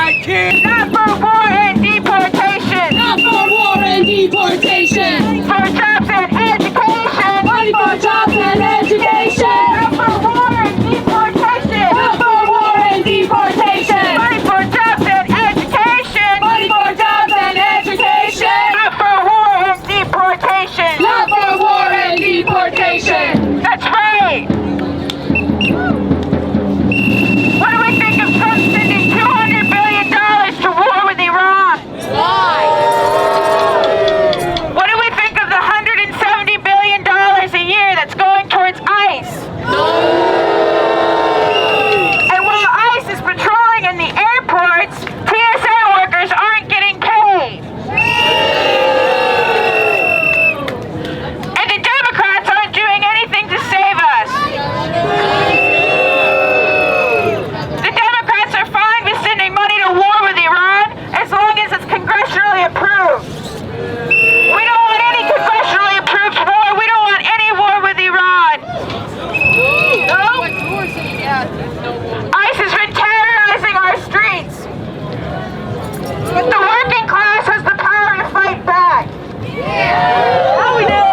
my kids. Not for war and deportation. Not for war and deportation. For jobs and education. Money for jobs and education. Not for war and deportation. Not for war and deportation. Money for jobs and education. Money for jobs and education. Not for war and deportation. Not for war and deportation. That's right. What do we think of Trump sending $200 billion to war with Iran? Why? What do we think of the $170 billion a year that's going towards ICE? And while ICE is patrolling in the airports, TSA workers aren't getting paid. And the Democrats aren't doing anything to save us. The Democrats are fine with sending money to war with Iran as long as it's congressionally approved. We don't want any congressionally approved war. We don't want any war with Iran. No? ICE has been terrorizing our streets. But the working class has the power to fight back. Oh, we do.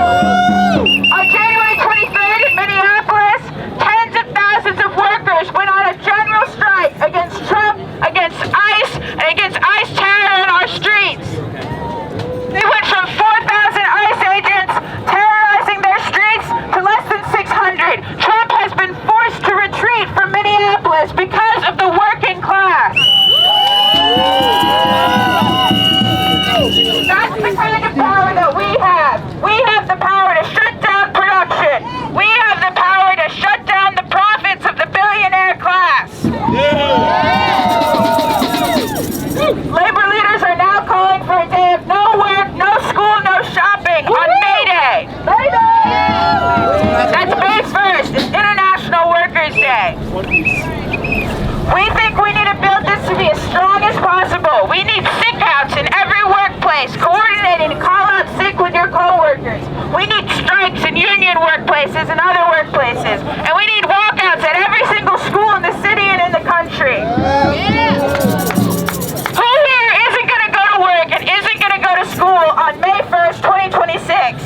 On January 23rd in Minneapolis, tens of thousands of workers went on a general strike against Trump, against ICE, and against ICE terror in our streets. They went from 4,000 ICE agents terrorizing their streets to less than 600. Trump has been forced to retreat from Minneapolis because of the working class. That's the kind of power that we have. We have the power to shut down production. We have the power to shut down the profits of the billionaire class. Labor leaders are now calling for a day of no work, no school, no shopping on May Day. May Day! That's May 1st. It's International Workers' Day. We think we need to build this to be as strong as possible. We need sick outs in every workplace, coordinating to call out sick with your coworkers. We need strikes in union workplaces and other workplaces. And we need walkouts at every single school in the city and in the country. Who here isn't going to go to work and isn't going to go to school on May 1st, 2026?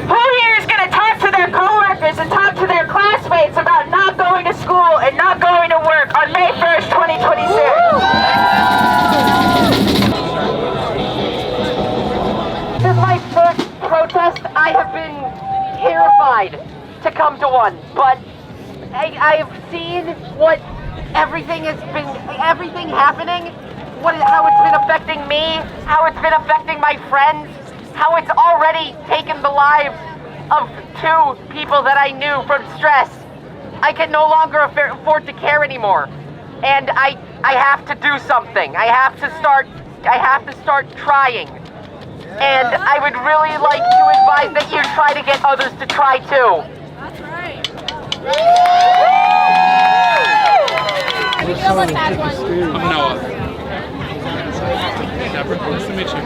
Who here is going to talk to their coworkers and talk to their classmates about not going to school and not going to work on May 1st, 2026? Since my first protest, I have been terrified to come to one, but I have seen what everything happening, how it's been affecting me, how it's been affecting my friends, how it's already taken the lives of 2 people that I knew from stress. I can no longer afford to care anymore, and I have to do something. I have to start trying. And I would really like to advise that you try to get others to try too. That's right. I'm Noah. Nice to meet you.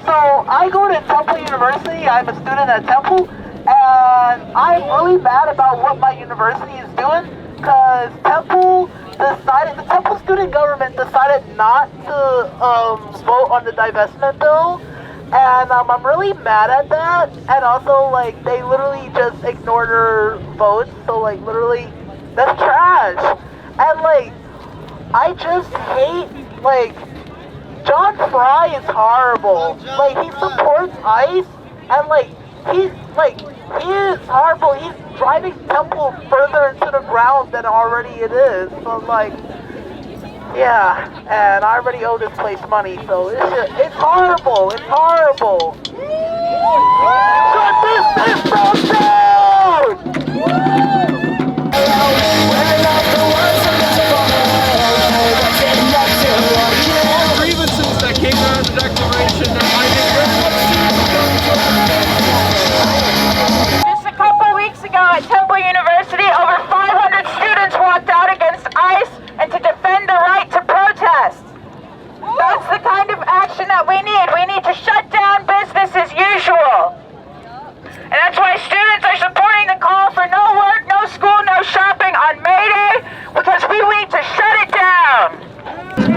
So I go to Temple University. I'm a student at Temple, and I'm really mad about what my university is doing because the Temple student government decided not to vote on the divestment bill, and I'm really mad at that. And also, like, they literally just ignored her votes, so like literally that's trash. And like, I just hate, like, John Fry is horrible. Like, he supports ICE, and like he is horrible. He's driving Temple further into the ground than already it is. So like, yeah, and I already owe this place money, so it's horrible. It's horrible. Shut this system down! Grievances that came out of the declaration Just a couple weeks ago at Temple University, over 500 students walked out against ICE and to defend the right to protest. That's the kind of action that we need. We need to shut down business as usual. And that's why students are supporting the call for no work, no school, on May Day because we need to shut it down.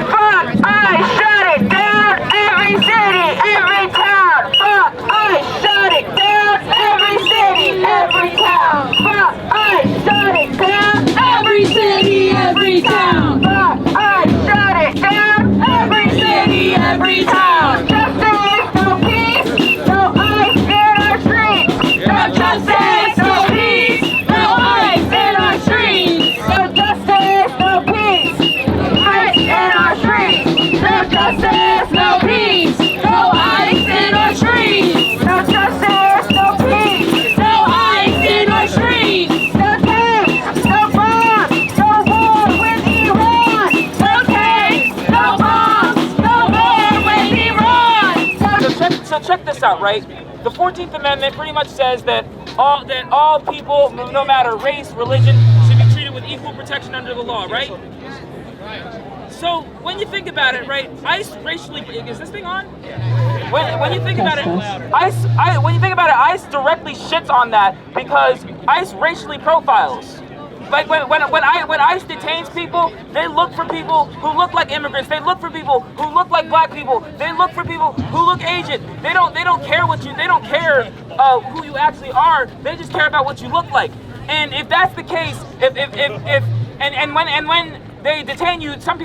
Fuck, I shut it down. Every city, every town. Fuck, I shut it down. Every city, every town. Fuck, I shut it down. Every city, every town. Fuck, I shut it down. Every city, every town. Justice, no peace, no ice in our streets. No justice, no peace. No ice in our streets. No justice, no peace. Ice in our streets. No justice, no peace. No ice in our streets. No justice, no peace. No ice in our streets. No tanks, no bombs, no war with Iran. No tanks, no bombs, no war with Iran. So check this out, right? The 14th Amendment pretty much says that all people, no matter race, religion, should be treated with equal protection under the law, right? So when you think about it, right? ICE racially is this thing on? When you think about it, ICE directly shits on that because ICE racially profiles. Like when ICE detains people, they look for people who look like immigrants. They look for people who look like black people. They look for people who look Asian. They don't care who you actually are. They just care about what you look like. And if that's the case, when they detain you, some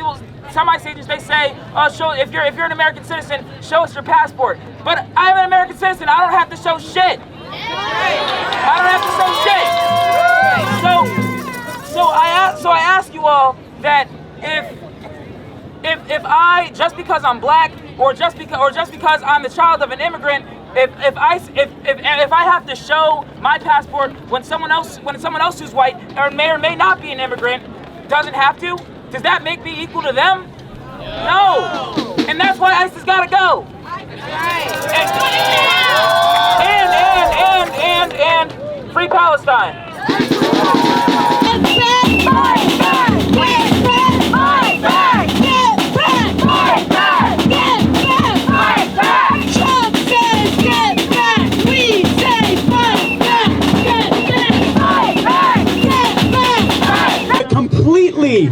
ICE agents, they say, show if you're an American citizen, show us your passport. But I'm an American citizen. I don't have to show shit. I don't have to show shit. So I ask you all that if I, just because I'm black or just because I'm the child of an immigrant, if I have to show my passport when someone else who's white or may not be an immigrant doesn't have to, does that make me equal to them? No. And that's why ICE has got to go. And free Palestine. Completely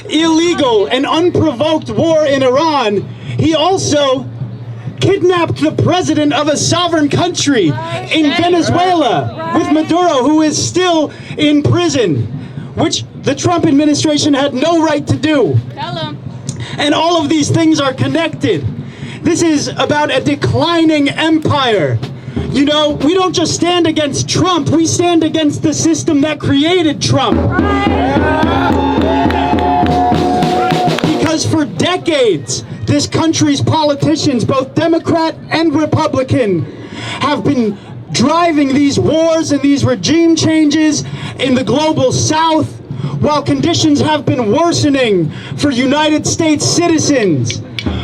illegal and unprovoked war in Iran, he also kidnapped the president of a sovereign country in Venezuela with Maduro, who is still in prison, which the Trump administration had no right to do. And all of these things are connected. This is about a declining empire. You know, we don't just stand against Trump, we stand against the system that created Trump. Because for decades, this country's politicians, both Democrat and Republican, have been driving these wars and these regime changes in the global South, while conditions have been worsening for United States citizens.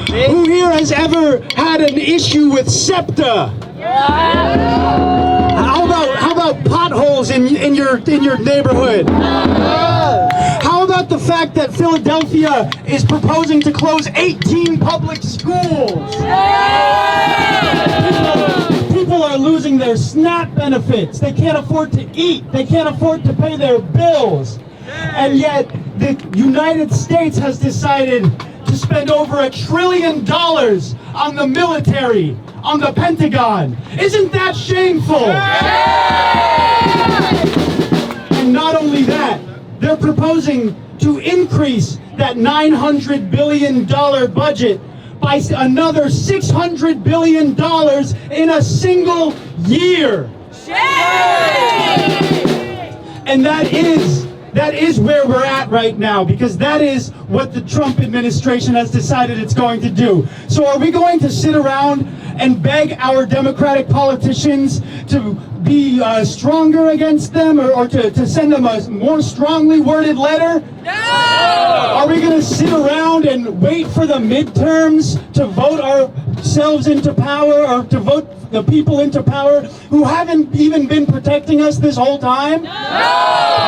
Who here has ever had an issue with SEPTA? How about potholes in your neighborhood? How about the fact that Philadelphia is proposing to close 18 public schools? People are losing their SNAP benefits. They can't afford to eat. They can't afford to pay their bills. And yet, the United States has decided to spend over $1 trillion on the military, on the Pentagon. Isn't that shameful? And not only that, they're proposing to increase that $900 billion budget by another $600 billion in a single year. And that is where we're at right now, because that is what the Trump administration has decided it's going to do. So are we going to sit around and beg our Democratic politicians to be stronger against them, or to send them a more strongly worded letter? No! Are we going to sit around and wait for the midterms to vote ourselves into power, or to vote the people into power who haven't even been protecting us this whole time? No!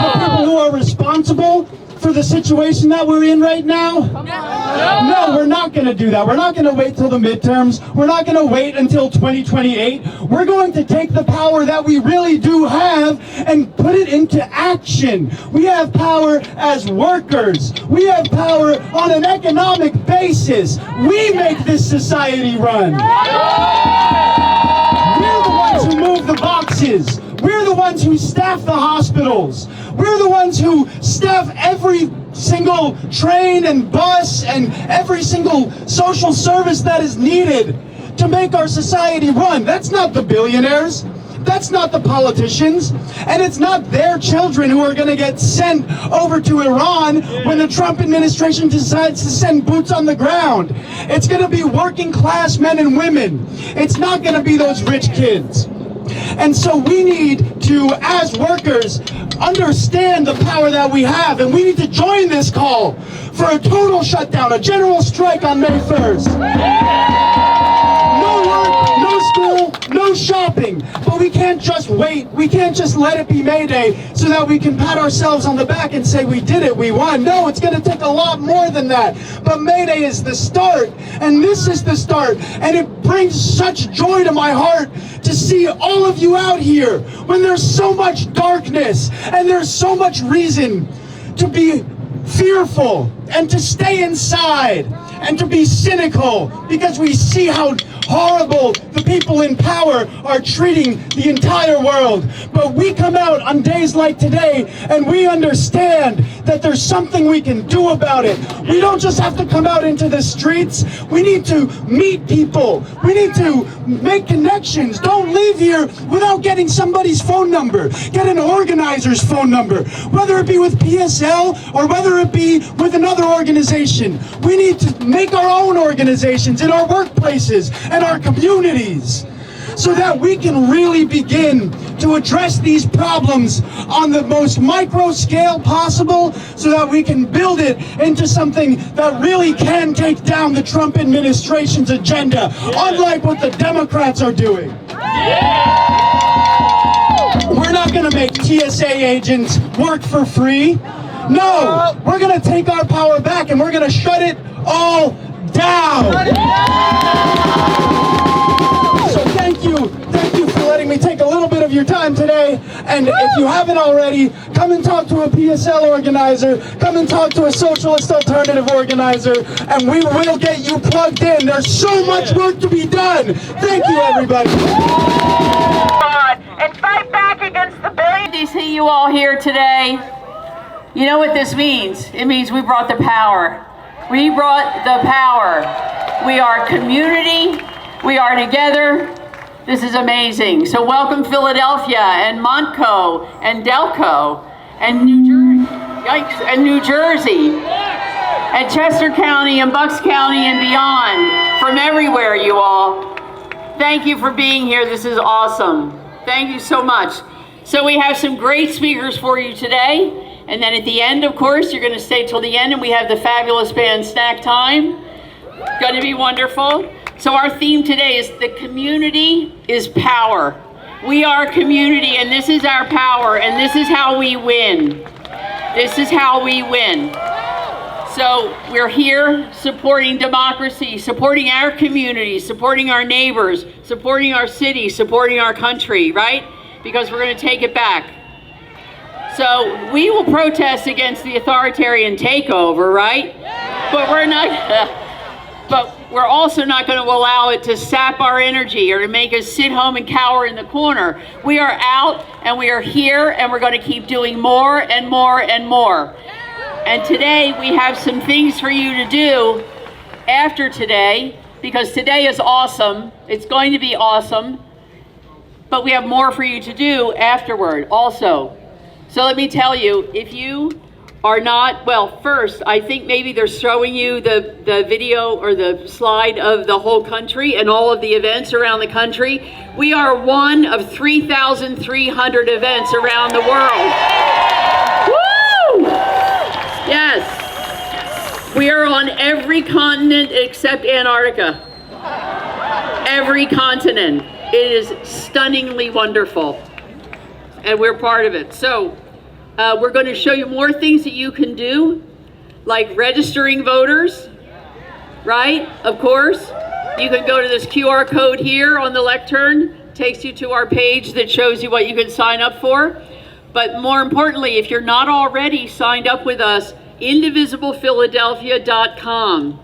The people who are responsible for the situation that we're in right now? No, we're not going to do that. We're not going to wait till the midterms. We're not going to wait until 2028. We're going to take the power that we really do have and put it into action. We have power as workers. We have power on an economic basis. We make this society run. We're the ones who move the boxes. We're the ones who staff the hospitals. We're the ones who staff every single train and bus and every single social service that is needed to make our society run. That's not the billionaires. That's not the politicians. And it's not their children who are going to get sent over to Iran when the Trump administration decides to send boots on the ground. It's going to be working class men and women. It's not going to be those rich kids. And so we need to, as workers, understand the power that we have, and we need to join this call for a total shutdown, a general strike on May 1st. No work, no school, no shopping. But we can't just wait. We can't just let it be May Day so that we can pat ourselves on the back and say we did it, we won. No, it's going to take a lot more than that. But May Day is the start, and this is the start. And it brings such joy to my heart to see all of you out here when there's so much darkness and there's so much reason to be fearful and to stay inside and to be cynical because we see how horrible the people in power are treating the entire world. But we come out on days like today and we understand that there's something we can do about it. We don't just have to come out into the streets. We need to meet people. We need to make connections. Don't leave here without getting somebody's phone number. Get an organizer's phone number, whether it be with PSL or whether it be with another organization. We need to make our own organizations in our workplaces and our communities so that we can really begin to address these problems on the most micro scale possible so that we can build it into something that really can take down the Trump administration's agenda, unlike what the Democrats are doing. We're not going to make TSA agents work for free. No, we're going to take our power back and we're going to shut it all down. So thank you for letting me take a little bit of your time today. And if you haven't already, come and talk to a PSL organizer, come and talk to a socialist alternative organizer, and we will get you plugged in. There's so much work to be done. Thank you, everybody. And fight back against the billion. To see you all here today. You know what this means? It means we brought the power. We brought the power. We are community. We are together. This is amazing. So welcome Philadelphia and Montco and Delco and New Jersey, and New Jersey and Chester County and Bucks County and beyond, from everywhere, you all. Thank you for being here. This is awesome. Thank you so much. So we have some great speakers for you today. And then at the end, of course, you're going to stay till the end, and we have the fabulous band Snack Time. Going to be wonderful. So our theme today is the community is power. We are community, and this is our power, and this is how we win. This is how we win. So we're here supporting democracy, supporting our community, supporting our neighbors, supporting our city, supporting our country, right? Because we're going to take it back. So we will protest against the authoritarian takeover, right? But we're also not going to allow it to sap our energy or to make us sit home and cower in the corner. We are out and we are here and we're going to keep doing more and more and more. And today we have some things for you to do after today, because today is awesome. It's going to be awesome. But we have more for you to do afterward also. So let me tell you, if you are not, well, first, I think maybe they're showing you the video or the slide of the whole country and all of the events around the country. We are one of 3,300 events around the world. Woo! Yes. We are on every continent except Antarctica. Every continent. It is stunningly wonderful. And we're part of it. So We're going to show you more things that you can do, like registering voters, right? Of course. You can go to this QR code here on the lectern, takes you to our page that shows you what you can sign up for. But more importantly, if you're not already signed up with us, IndivisiBlePhiladelphia.com.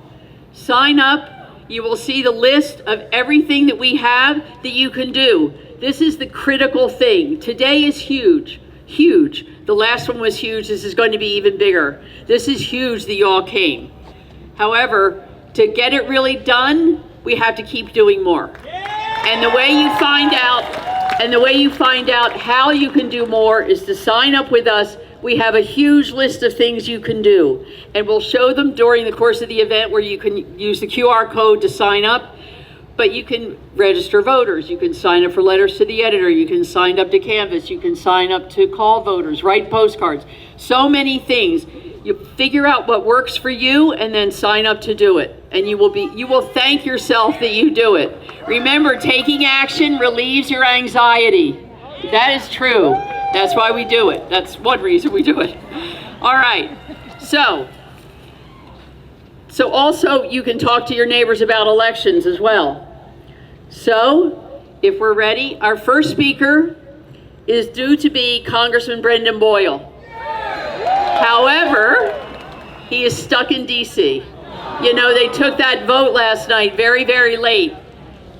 Sign up. You will see the list of everything that we have that you can do. This is the critical thing. Today is huge, huge. The last one was huge. This is going to be even bigger. This is huge that you all came. However, to get it really done, we have to keep doing more. And the way you find out how you can do more is to sign up with us. We have a huge list of things you can do, and we'll show them during the course of the event where you can use the QR code to sign up. But you can register voters, you can sign up for letters to the editor, you can sign up to Canvass, you can sign up to call voters, write postcards, so many things. You figure out what works for you and then sign up to do it. And you will thank yourself that you do it. Remember, taking action relieves your anxiety. That is true. That's why we do it. That's one reason we do it. All right. So also you can talk to your neighbors about elections as well. So if we're ready, our first speaker is due to be Congressman Brendan Boyle. However, he is stuck in DC. You know, they took that vote last night very, very late.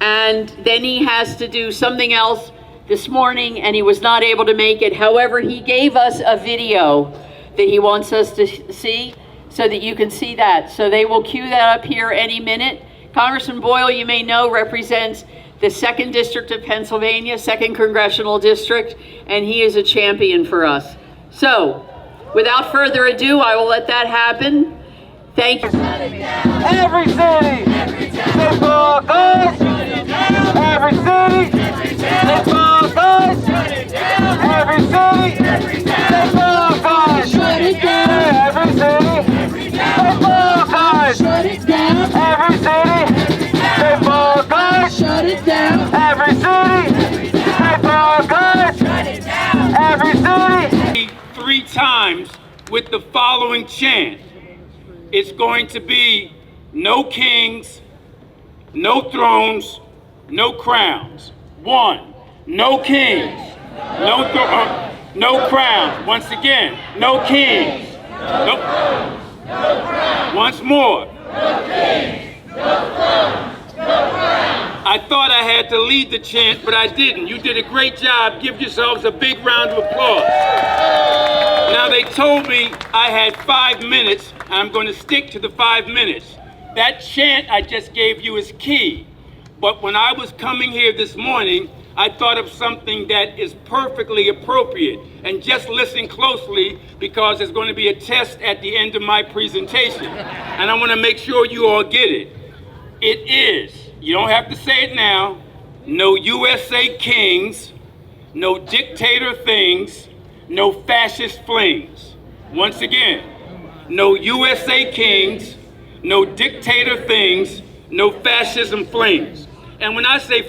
And then he has to do something else this morning, and he was not able to make it. However, he gave us a video that he wants us to see so that you can see that. So they will cue that up here any minute. Congressman Boyle, you may know, represents the 2nd District of Pennsylvania, 2nd Congressional District, and he is a champion for us. So, without further ado, I will let that happen. Thank you. Every city, they fall guys. Every city, they fall guys. Every city, they fall guys. Shut it down. Every city, they fall guys. Shut it down. Every city, they fall guys. Shut it down. Every city, they fall guys. Shut it down. Every city. 3 times with the following chant. It's going to be no kings, no thrones, no crowns. 1, no kings, no crowns. Once again, no kings, no crowns. Once more. No kings, no thrones, no crowns. I thought I had to lead the chant, but I didn't. You did a great job. Give yourselves a big round of applause. Now, they told me I had 5 minutes. I'm going to stick to the 5 minutes. That chant I just gave you is key. But when I was coming here this morning, I thought of something that is perfectly appropriate. And just listen closely, because there's going to be a test at the end of my presentation. And I want to make sure you all get it. It is, you don't have to say it now, no USA kings, no dictator things, no fascist flings. Once again, no USA kings, no dictator things, no fascism flings. And when I say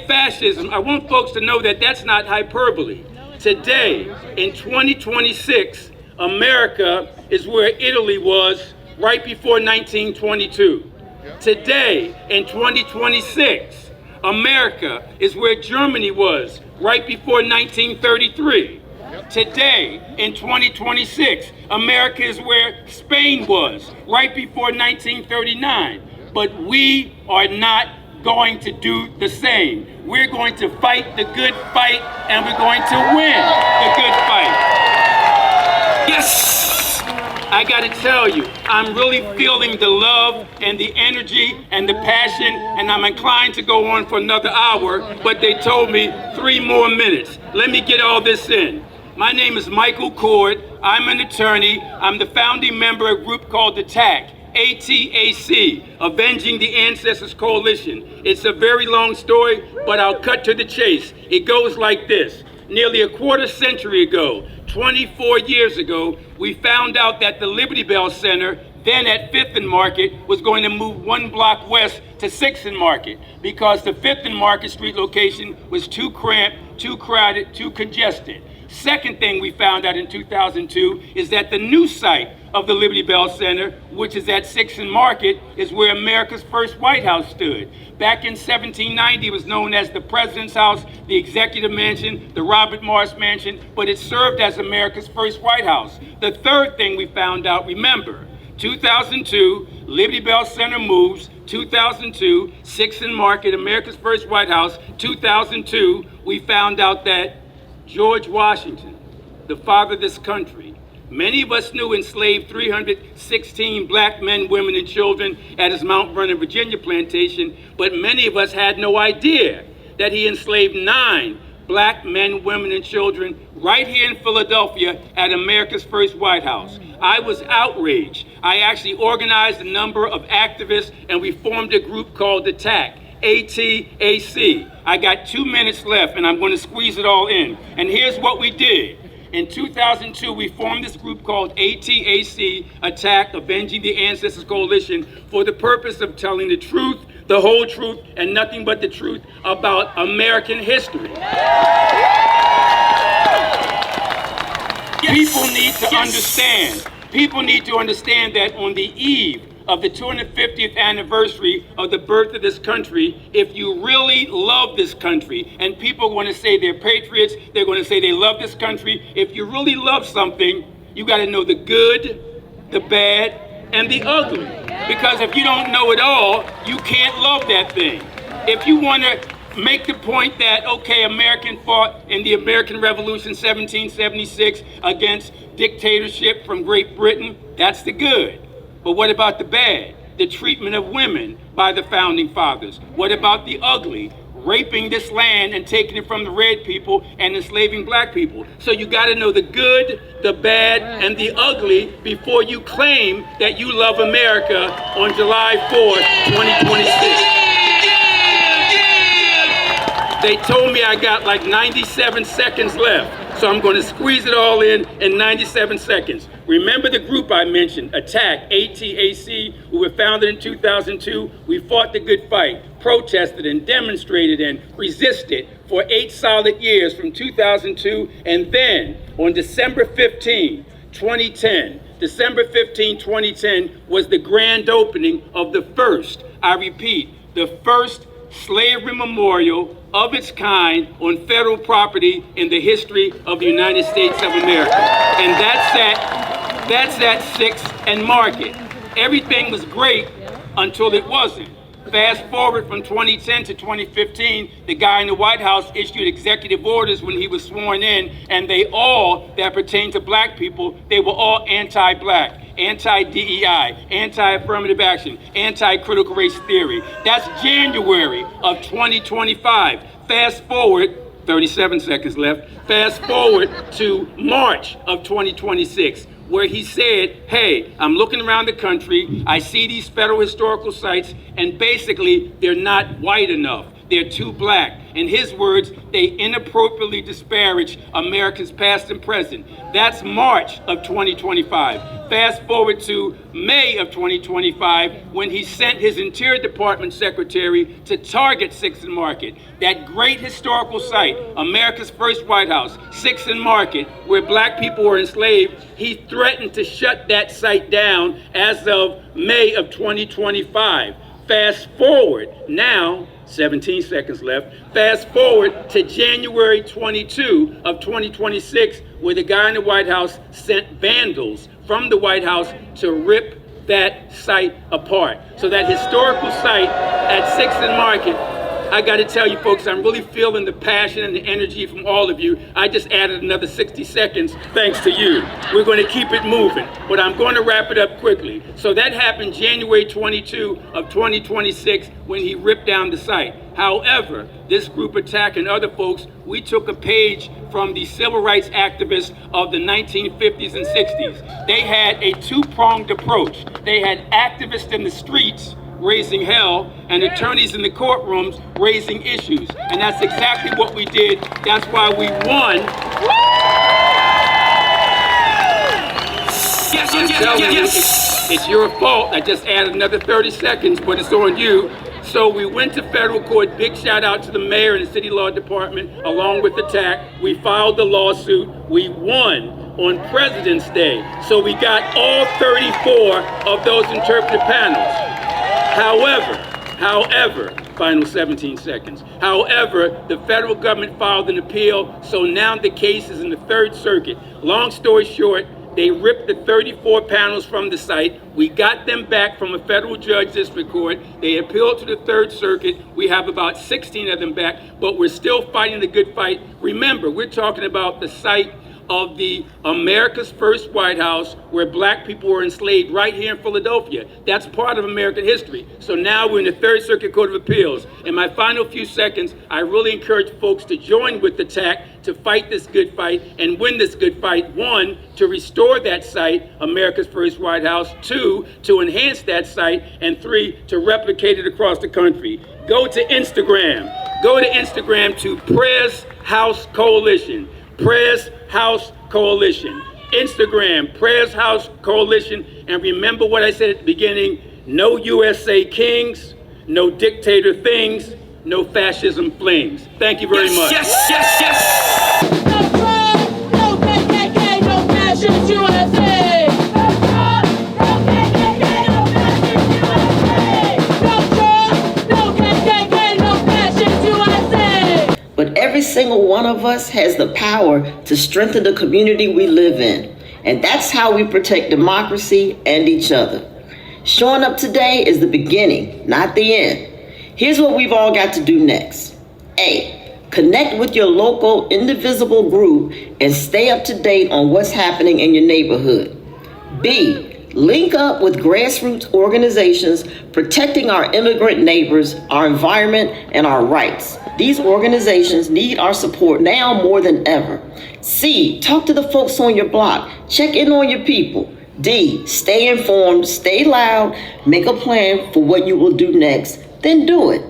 fascism, I want folks to know that that's not hyperbole. Today, in 2026, America is where Italy was right before 1922. Today, in 2026, America is where Germany was right before 1933. Today, in 2026, America is where Spain was right before 1939. But we are not going to do the same. We're going to fight the good fight, and we're going to win the good fight. Yes! I gotta tell you, I'm really feeling the love and the energy and the passion, and I'm inclined to go on for another hour, but they told me 3 more minutes. Let me get all this in. My name is Michael Cord. I'm an attorney. I'm the founding member of a group called ATTAC, ATAC, Avenging the Ancestors Coalition. It's a very long story, but I'll cut to the chase. It goes like this. Nearly a quarter century ago, 24 years ago, we found out that the Liberty Bell Center, then at 5th and Market, was going to move 1 block west to 6th and Market because the 5th and Market Street location was too cramped, too crowded, too congested. Second thing we found out in 2002 is that the new site of the Liberty Bell Center, which is at 6th and Market, is where America's first White House stood. Back in 1790, it was known as the President's House, the Executive Mansion, the Robert Morris Mansion, but it served as America's first White House. The third thing we found out, remember, 2002, Liberty Bell Center moves. 2002, 6th and Market, America's first White House. 2002, we found out that George Washington, the father of this country, many of us knew enslaved 316 black men, women, and children at his Mount Vernon, Virginia plantation, but many of us had no idea that he enslaved 9 black men, women, and children right here in Philadelphia at America's first White House. I was outraged. I actually organized a number of activists and we formed a group called ATTAC, ATAC. I got 2 minutes left and I'm going to squeeze it all in. And here's what we did. In 2002, we formed this group called ATAC, Attack Avenging the Ancestors Coalition, for the purpose of telling the truth, the whole truth, and nothing but the truth about American history. People need to understand. People need to understand that on the eve of the 250th anniversary of the birth of this country, if you really love this country, and people are going to say they're patriots, they're going to say they love this country, if you really love something, you got to know the good, the bad, and the ugly. Because if you don't know it all, you can't love that thing. If you want to make the point that, okay, American fought in the American Revolution 1776 against dictatorship from Great Britain, that's the good. But what about the bad? The treatment of women by the founding fathers. What about the ugly? Raping this land and taking it from the red people and enslaving black people. So you got to know the good, the bad, and the ugly before you claim that you love America on July 4th, 2026. They told me I got like 97 seconds left, so I'm going to squeeze it all in 97 seconds. Remember the group I mentioned, ATTAC, ATAC, we were founded in 2002. We fought the good fight, protested and demonstrated and resisted for 8 solid years from 2002, and then on December 15, 2010, December 15, 2010 was the grand opening of the first, I repeat, the first slavery memorial of its kind on federal property in the history of the United States of America. And that's at 6th and Market. Everything was great until it wasn't. Fast forward from 2010 to 2015, the guy in the White House issued executive orders when he was sworn in, and they all, that pertain to black people, they were all anti-black, anti-DEI, anti-affirmative action, anti-critical race theory. That's January of 2025. Fast forward, 37 seconds left, fast forward to March of 2026. Where he said, hey, I'm looking around the country, I see these federal historical sites, and basically they're not white enough. They're too black. In his words, they inappropriately disparage Americans past and present. That's March of 2025. Fast forward to May of 2025, when he sent his Interior Department secretary to target 6th and Market, that great historical site, America's first White House, 6th and Market, where black people were enslaved. He threatened to shut that site down as of May of 2025. Fast forward now, 17 seconds left. Fast forward to January 22 of 2026, where the guy in the White House sent vandals from the White House to rip that site apart. So that historical site at 6th and Market, I got to tell you folks, I'm really feeling the passion and the energy from all of you. I just added another 60 seconds thanks to you. We're going to keep it moving, but I'm going to wrap it up quickly. So that happened January 22 of 2026 when he ripped down the site. However, this group ATTAC and other folks, we took a page from the civil rights activists of the 1950s and 60s. They had a two-pronged approach. They had activists in the streets raising hell and attorneys in the courtrooms raising issues. And that's exactly what we did. That's why we won. I'm telling you, it's your fault. I just added another 30 seconds, but it's on you. So we went to federal court. Big shout out to the mayor and the city law department, along with the TAC. We filed the lawsuit. We won on President's Day. So we got all 34 of those interpretive panels. However, final 17 seconds. However, the federal government filed an appeal, so now the case is in the Third Circuit. Long story short, they ripped the 34 panels from the site. We got them back from a federal judge district court. They appealed to the Third Circuit. We have about 16 of them back, but we're still fighting the good fight. Remember, we're talking about the site of the America's first White House, where black people were enslaved right here in Philadelphia. That's part of American history. So now we're in the Third Circuit Court of Appeals. In my final few seconds, I really encourage folks to join with the TAC to fight this good fight and win this good fight. 1, to restore that site, America's first White House. 2, to enhance that site. And 3, to replicate it across the country. Go to Instagram. Go to Instagram to Prez House Coalition. Prez House Coalition. Instagram, Prez House Coalition. And remember what I said at the beginning, no USA kings, no dictator things, no fascism flings. Thank you very much. Yes. No Trump, no KKK, no fascist USA. No Trump, no KKK, no fascist USA. No Trump, no KKK, no fascist USA. But every single one of us has the power to strengthen the community we live in. And that's how we protect democracy and each other. Showing up today is the beginning, not the end. Here's what we've all got to do next. A, connect with your local indivisible group and stay up to date on what's happening in your neighborhood. B, link up with grassroots organizations protecting our immigrant neighbors, our environment, and our rights. These organizations need our support now more than ever. C, talk to the folks on your block. Check in on your people. D, stay informed, stay loud, make a plan for what you will do next, then do it.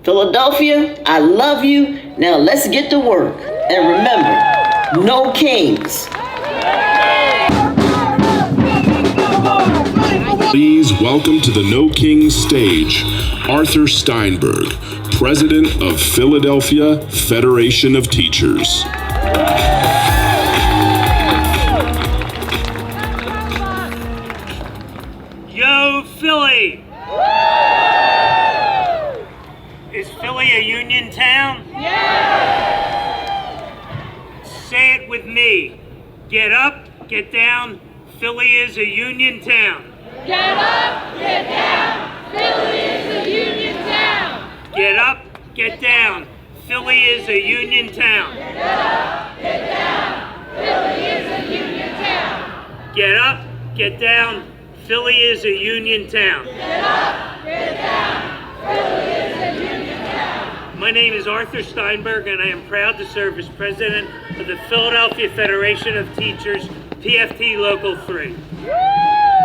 Philadelphia, I love you. Now let's get to work. And remember, no kings. Please welcome to the No Kings stage, Arthur Steinberg, President of Philadelphia Federation of Teachers. Yo, Philly! Is Philly a union town? Yeah! Say it with me. Get up, get down, Philly is a union town. Get up, get down, Philly is a union town. Get up, get down, Philly is a union town. Get up, get down, Philly is a union town. Get up, get down, Philly is a union town. Get up, get down, Philly is a union town. My name is Arthur Steinberg, and I am proud to serve as president of the Philadelphia Federation of Teachers, PFT Local 3.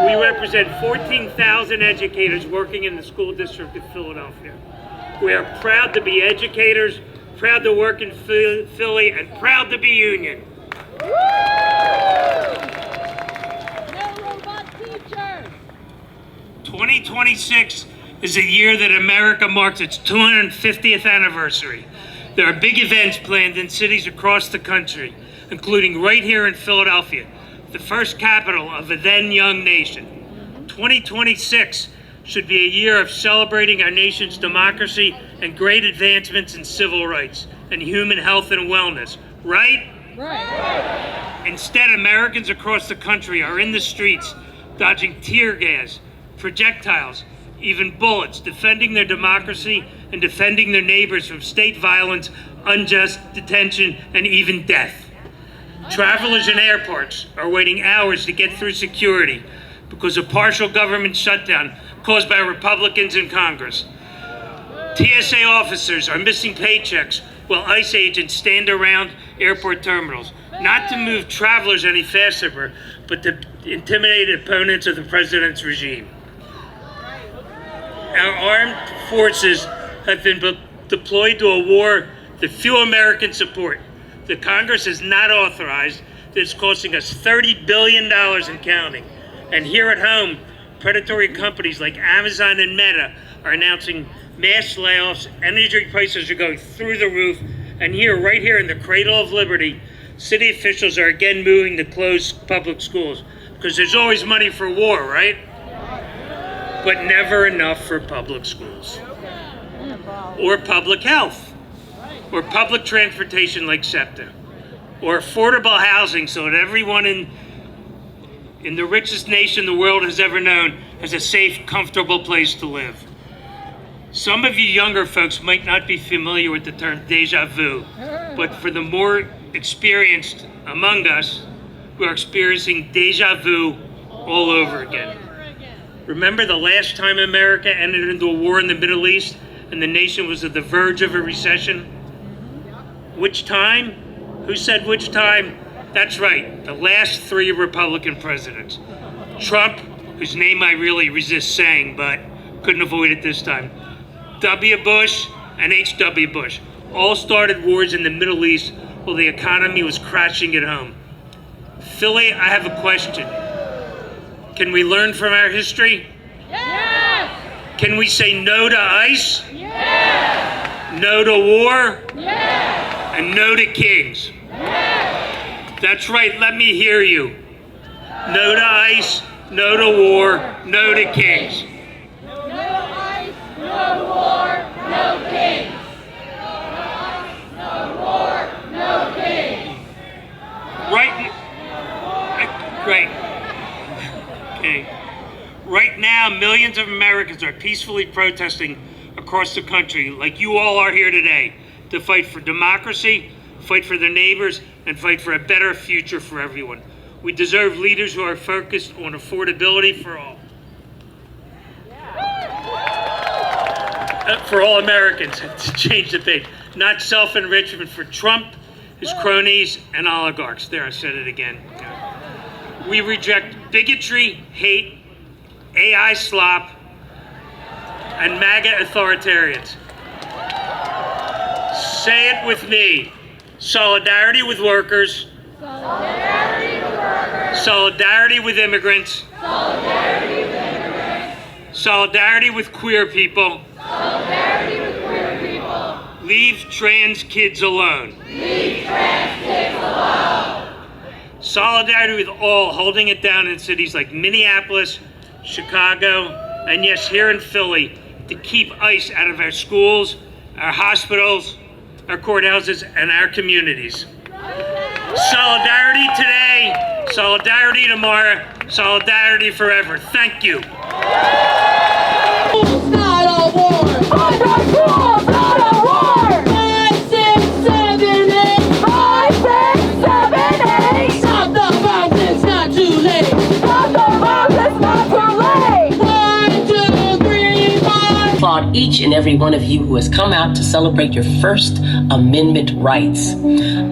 We represent 14,000 educators working in the school district of Philadelphia. We are proud to be educators, proud to work in Philly, and proud to be union. No robot teachers. 2026 is a year that America marks its 250th anniversary. There are big events planned in cities across the country, including right here in Philadelphia, the first capital of a then young nation. 2026 should be a year of celebrating our nation's democracy and great advancements in civil rights and human health and wellness, right? Right. Instead, Americans across the country are in the streets, dodging tear gas, projectiles, even bullets, defending their democracy and defending their neighbors from state violence, unjust detention, and even death. Travelers in airports are waiting hours to get through security because of partial government shutdown caused by Republicans in Congress. TSA officers are missing paychecks while ICE agents stand around airport terminals, not to move travelers any faster, but to intimidate opponents of the president's regime. Our armed forces have been deployed to a war that few Americans support, that Congress has not authorized, that's costing us $30 billion and counting. And here at home, predatory companies like Amazon and Meta are announcing mass layoffs, energy prices are going through the roof, and here, right here in the cradle of liberty, city officials are again moving to close public schools because there's always money for war, right? But never enough for public schools or public health or public transportation like SEPTA or affordable housing so that everyone in the richest nation the world has ever known has a safe, comfortable place to live. Some of you younger folks might not be familiar with the term deja vu, but for the more experienced among us, we are experiencing deja vu all over again. Remember the last time America entered into a war in the Middle East and the nation was at the verge of a recession? Which time? Who said which time? That's right, the last 3 Republican presidents. Trump, whose name I really resist saying, but couldn't avoid it this time. W. Bush and H.W. Bush all started wars in the Middle East while the economy was crashing at home. Philly, I have a question. Can we learn from our history? Yes! Can we say no to ICE? Yes! No to war? Yes! And no to kings? Yes! That's right, let me hear you. No to ICE, no to war, no to kings. No ICE, no war, no kings. No war, no kings. Right. Okay. Right now, millions of Americans are peacefully protesting across the country, like you all are here today, to fight for democracy, fight for their neighbors, and fight for a better future for everyone. We deserve leaders who are focused on affordability for all. For all Americans, to change the page. Not self-enrichment for Trump, his cronies, and oligarchs. There, I said it again. We reject bigotry, hate, AI slop, and MAGA authoritarians. Say it with me. Solidarity with workers. Solidarity with workers. Solidarity with immigrants. Solidarity with immigrants. Solidarity with queer people. Solidarity with queer people. Leave trans kids alone. Leave trans kids alone. Solidarity with all holding it down in cities like Minneapolis, Chicago, and yes, here in Philly, to keep ICE out of our schools, our hospitals, our courthouses, and our communities. Solidarity today, solidarity tomorrow, solidarity forever. Thank you. It's not a war. Find our schools, not a war. 5, 6, 7, 8. 5, 6, 7, 8. Stop the bombs, it's not too late. Stop the bombs, it's not too late. 1, 2, 3, 4. Applaud each and every one of you who has come out to celebrate your First Amendment rights.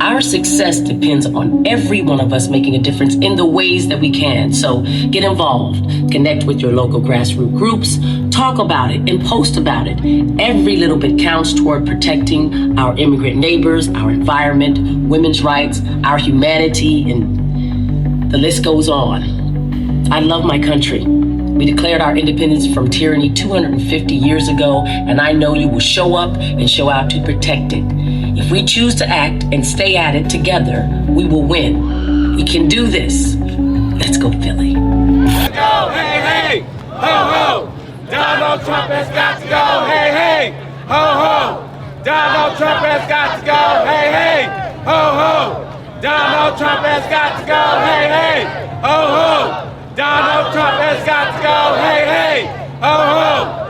Our success depends on every one of us making a difference in the ways that we can. So get involved, connect with your local grassroots groups, talk about it, and post about it. Every little bit counts toward protecting our immigrant neighbors, our environment, women's rights, our humanity, and the list goes on. I love my country. We declared our independence from tyranny 250 years ago, and I know you will show up and show out to protect it. If we choose to act and stay at it together, we will win. We can do this. Let's go, Philly. Go, hey, hey, ho, ho. Donald Trump has got to go, hey, hey, ho, ho. Donald Trump has got to go, hey, hey, ho, ho. Donald Trump has got to go, hey, hey, ho, ho. Donald Trump has got to go, hey, hey, ho, ho.